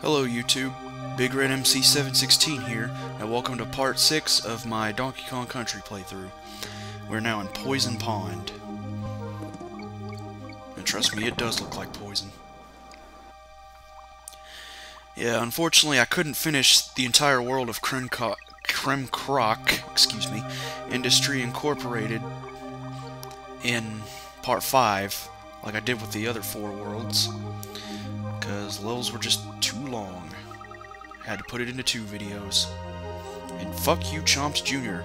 Hello YouTube, Big Red MC716 here, and welcome to part 6 of my Donkey Kong Country playthrough. We're now in Poison Pond. And trust me, it does look like poison. Yeah, unfortunately I couldn't finish the entire world of Creme Croc, Industry Incorporated in part 5, like I did with the other 4 worlds. Because levels were just too long. Had to put it into 2 videos. And fuck you, Chomps Jr.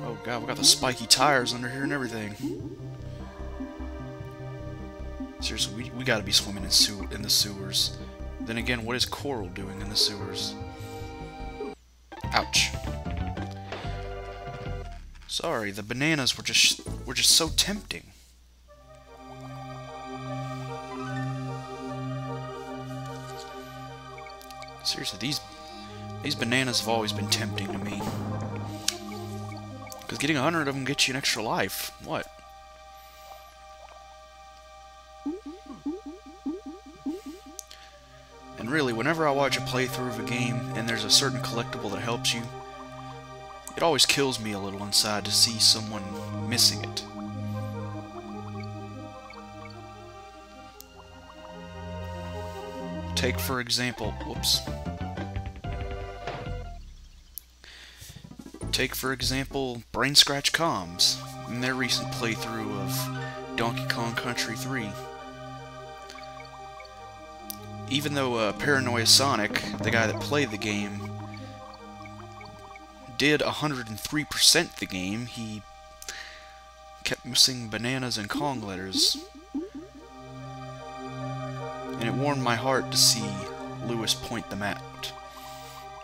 Oh god, we got the spiky tires under here and everything. Seriously, we gotta be swimming in the sewers. Then again, what is Coral doing in the sewers? Ouch. Sorry, the bananas were just so tempting. Seriously, these bananas have always been tempting to me. Because getting 100 of them gets you an extra life. What? And really, whenever I watch a playthrough of a game and there's a certain collectible that helps you, it always kills me a little inside to see someone missing it. Take for example, Brain Scratch Comms in their recent playthrough of Donkey Kong Country 3. Even though Paranoia Sonic, the guy that played the game, did 103% the game, he kept missing bananas and Kong letters. And it warmed my heart to see Lewis point them out.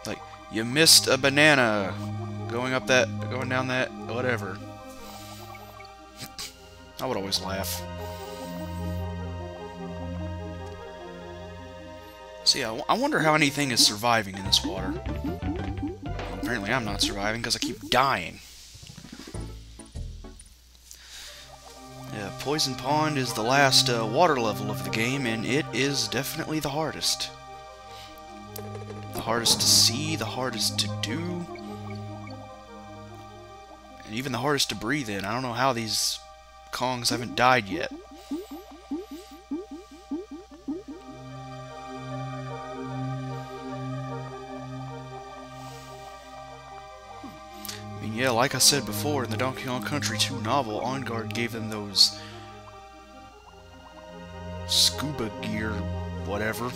Like, you missed a banana going down that, whatever. I would always laugh. See, I wonder how anything is surviving in this water. Apparently I'm not surviving because I keep dying. Yeah, Poison Pond is the last water level of the game, and it is definitely the hardest. The hardest to see, the hardest to do, and even the hardest to breathe in. I don't know how these Kongs haven't died yet. Yeah, like I said before, in the Donkey Kong Country 2 novel, On Guard gave them those scuba gear, whatever.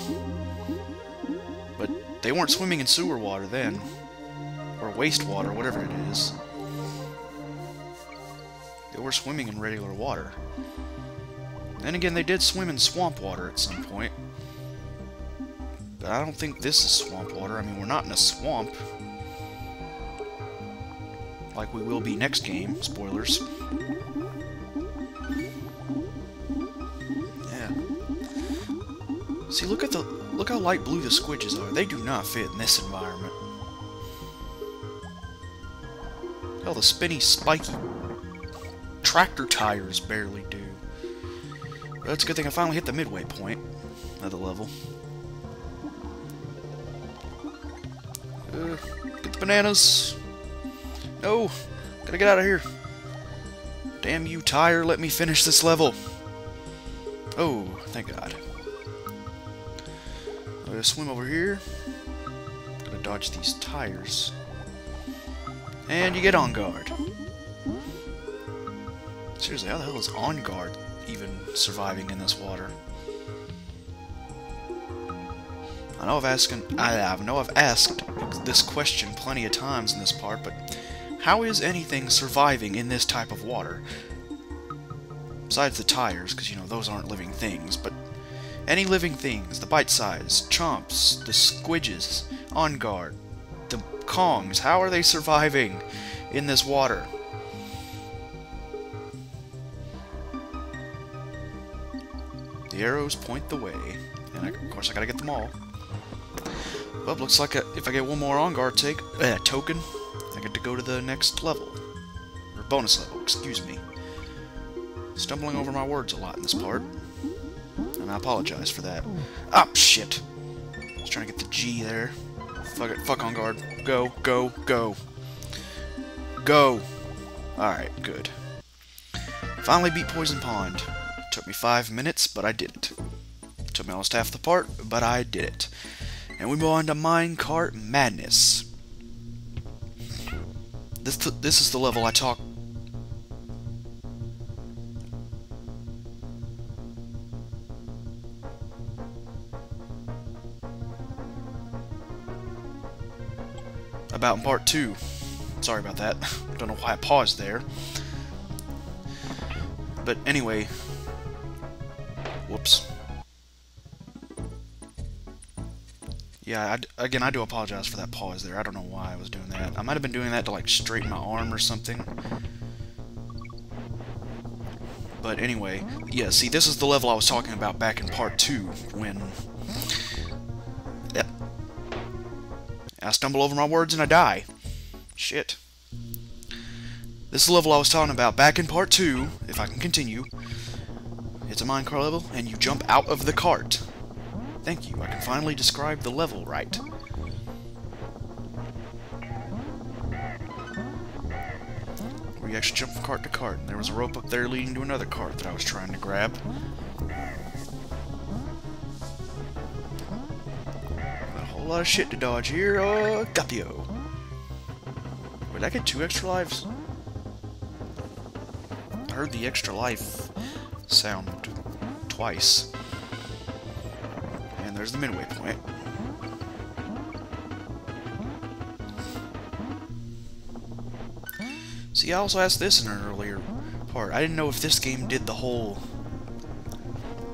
But they weren't swimming in sewer water then. Or wastewater, whatever it is. They were swimming in regular water. Then again, they did swim in swamp water at some point. But I don't think this is swamp water. I mean, we're not in a swamp. Like we will be next game. Spoilers. Yeah. See, look how light blue the squidges are. They do not fit in this environment. Hell, the spinny, spiky tractor tires barely do. But that's a good thing I finally hit the midway point of the level. Get the bananas. No! Gotta get out of here. Damn you, tire, let me finish this level. Oh, thank God. I'm gonna swim over here. Gotta dodge these tires. And you get On Guard. Seriously, how the hell is On Guard even surviving in this water? I know I've asked this question plenty of times in this part, but how is anything surviving in this type of water? Besides the tires, because, you know, those aren't living things, but any living things, the bite-size, chomps, the squidges, On Guard, the Kongs, how are they surviving in this water? The arrows point the way, and of course I gotta get them all. Well, looks like if I get one more On Guard token, I get to go to the next level. Or bonus level, excuse me. Stumbling over my words a lot in this part. And I apologize for that. Ah, shit. I was trying to get the G there. Fuck it. Fuck on guard. Go, go, go. Go! Alright, good. Finally beat Poison Pond. Took me 5 minutes, but I did it. Took me almost half the part, but I did it. And we move on to Minecart Madness. This is the level I talk... about in part 2. Sorry about that. Don't know why I paused there. But anyway... Whoops. Yeah, again, I do apologize for that pause there. I don't know why I was doing that. I might have been doing that to, like, straighten my arm or something. But anyway, yeah, see, this is the level I was talking about back in part 2, when... Yep. I stumble over my words and I die. Shit. This is the level I was talking about back in part 2, if I can continue. It's a minecart level, and you jump out of the cart. Thank you, I can finally describe the level right. Where you actually jump from cart to cart, and there was a rope up there leading to another cart that I was trying to grab. Got a whole lot of shit to dodge here. Oh, Gapio. Wait, I get 2 extra lives? I heard the extra life sound twice. And there's the midway point. See, I also asked this in an earlier part. I didn't know if this game did the whole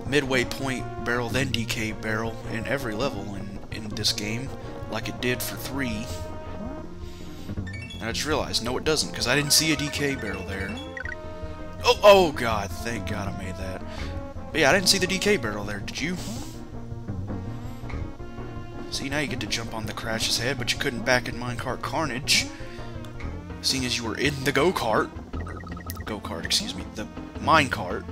midway point barrel, then DK barrel in every level in this game, like it did for 3. And I just realized, no it doesn't, because I didn't see a DK barrel there. Oh god, thank god I made that. But yeah, I didn't see the DK barrel there, did you? See, now you get to jump on the Crash's head, but you couldn't back in Minecart Carnage, seeing as you were in the go-kart. Go-kart, excuse me, the minecart.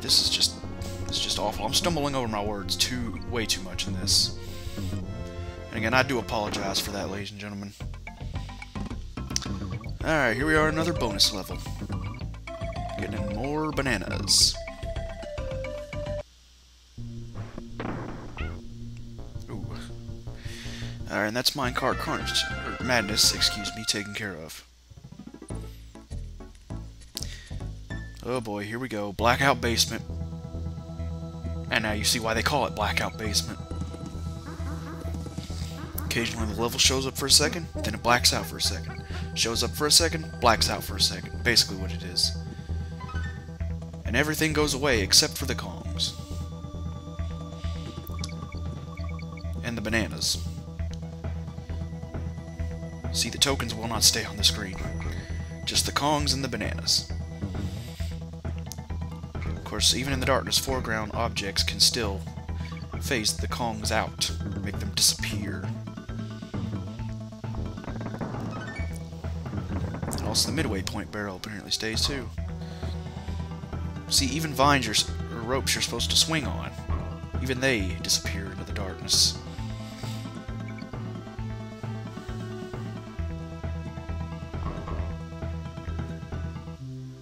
This is just awful. I'm stumbling over my words way too much in this. And again, I do apologize for that, ladies and gentlemen. Alright, here we are, another bonus level. Getting in more bananas. Ooh. Alright, and that's Minecart Carnage, or Madness, excuse me, taken care of. Oh boy, here we go. Blackout Basement. And now you see why they call it Blackout Basement. Occasionally the level shows up for a second, then it blacks out for a second. Shows up for a second, blacks out for a second. Basically what it is. And everything goes away except for the Kongs. And the bananas. See, the tokens will not stay on the screen. Just the Kongs and the bananas. Of course, even in the darkness, foreground objects can still phase the Kongs out, make them disappear. And also the midway point barrel apparently stays too. See, even vines or ropes you're supposed to swing on, even they disappear into the darkness.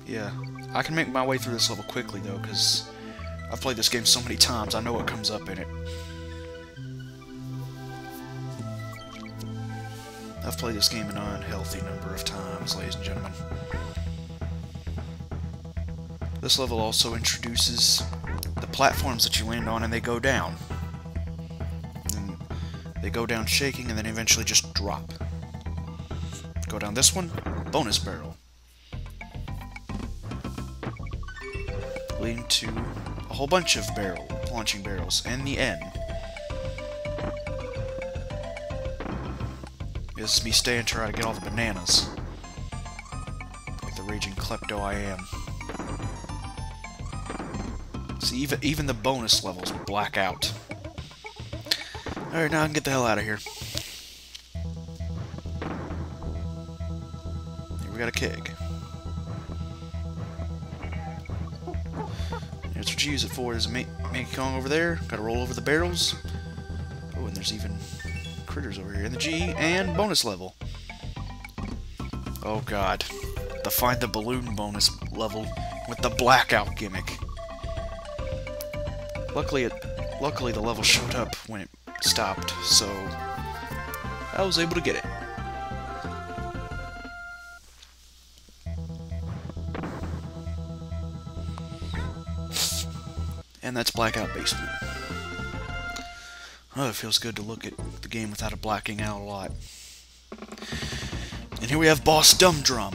Yeah, I can make my way through this level quickly though, because I've played this game so many times, I know what comes up in it. I've played this game an unhealthy number of times, ladies and gentlemen. This level also introduces the platforms that you land on and they go down. And they go down shaking and then eventually just drop. Go down this one, bonus barrel. Leading to a whole bunch of launching barrels, and the end. This is me staying to try to get all the bananas. Like the raging klepto I am. See, even the bonus levels black out. Alright, now I can get the hell out of here. Here we got a keg. That's what you use it for. There's a Donkey Kong over there. Gotta roll over the barrels. Oh, and there's even critters over here in the G, and bonus level. Oh god. The Find the Balloon bonus level with the blackout gimmick. Luckily the level showed up when it stopped, so I was able to get it. And that's Blackout Basement. Oh, it feels good to look at the game without it blacking out a lot. And here we have Boss Dumb Drum.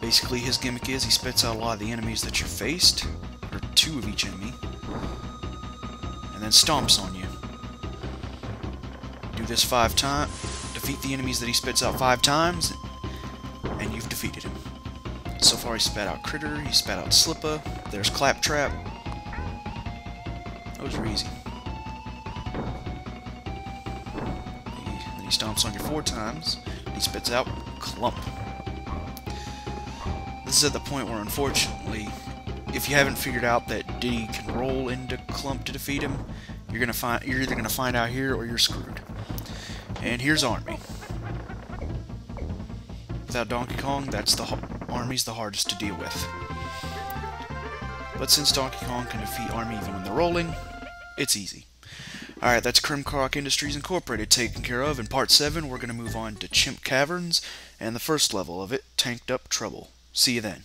Basically, his gimmick is he spits out a lot of the enemies that you faced, or 2 of each enemy, and then stomps on you. Do this 5 times, defeat the enemies that he spits out 5 times, and you've defeated him. So far, he spat out Critter, he spat out Slippa, there's Claptrap. Those are easy. Then he stomps on you 4 times, he spits out Clump. This is at the point where, unfortunately, if you haven't figured out that Diddy can roll into Clump to defeat him, you're either gonna find out here or you're screwed. And here's Army. Without Donkey Kong, Army's the hardest to deal with. But since Donkey Kong can defeat Army even when they're rolling, it's easy. Alright, that's Crimcroc Industries Incorporated taken care of. In Part 7, we're going to move on to Chimp Caverns, and the first level of it, Tanked Up Trouble. See you then.